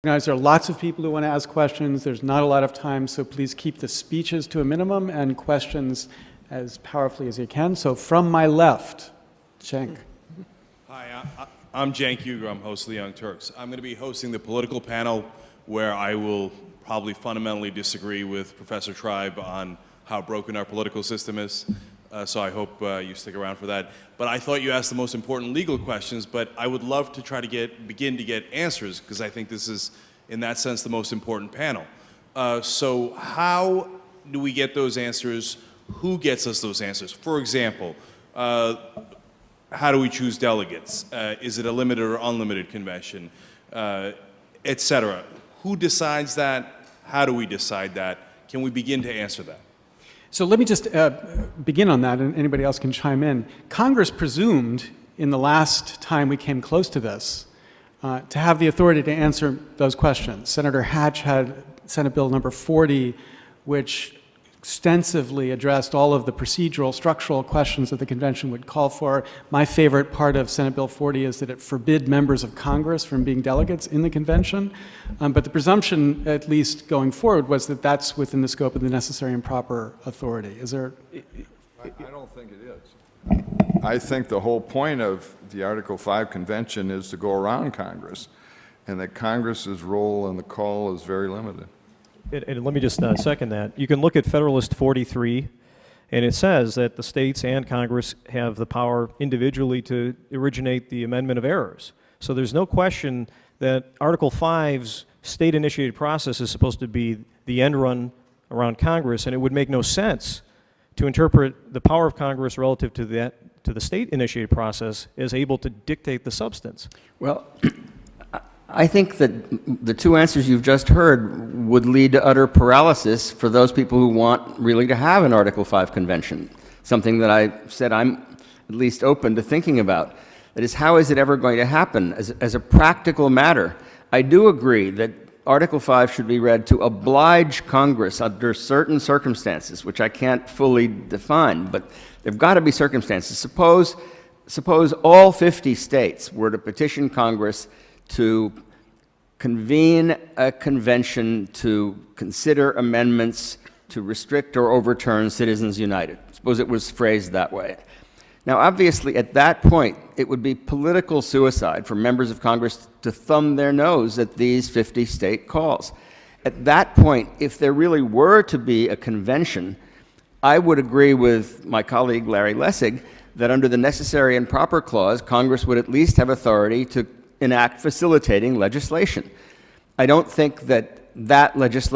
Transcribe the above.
There are lots of people who want to ask questions. There's not a lot of time, so please keep the speeches to a minimum and questions as powerfully as you can. So from my left, Cenk. Hi, I'm Cenk Uygur. I'm host of the Young Turks. I'm going to be hosting the political panel where I will probably fundamentally disagree with Professor Tribe on how broken our political system is. So I hope you stick around for that. But I thought you asked the most important legal questions, but I would love to try to begin to get answers, because I think this is, in that sense, the most important panel. So how do we get those answers? Who gets us those answers? For example, how do we choose delegates? Is it a limited or unlimited convention? Et cetera. Who decides that? How do we decide that? Can we begin to answer that? So let me just begin on that, and anybody else can chime in. Congress presumed, in the last time we came close to this, to have the authority to answer those questions. Senator Hatch had Senate Bill number 40, which extensively addressed all of the procedural, structural questions that the convention would call for. My favorite part of Senate Bill 40 is that it forbid members of Congress from being delegates in the convention. But the presumption, at least going forward, was that that's within the scope of the necessary and proper authority. Is there? I don't think it is. I think the whole point of the Article 5 convention is to go around Congress, and that Congress's role in the call is very limited. And let me just second that. You can look at Federalist 43, and it says that the states and Congress have the power individually to originate the amendment of errors. So there's no question that Article 5's state-initiated process is supposed to be the end run around Congress, and it would make no sense to interpret the power of Congress relative to the state-initiated process as able to dictate the substance. Well, I think that the two answers you've just heard would lead to utter paralysis for those people who want really to have an Article 5 convention, something that I said I'm at least open to thinking about. That is, how is it ever going to happen? As a practical matter, I do agree that Article 5 should be read to oblige Congress under certain circumstances, which I can't fully define, but there have got to be circumstances. Suppose all 50 states were to petition Congress to convene a convention to consider amendments to restrict or overturn Citizens United. Suppose it was phrased that way. Now, obviously, at that point, it would be political suicide for members of Congress to thumb their nose at these 50 state calls. At that point, if there really were to be a convention, I would agree with my colleague Larry Lessig that under the necessary and proper clause, Congress would at least have authority to enact facilitating legislation. I don't think that legislation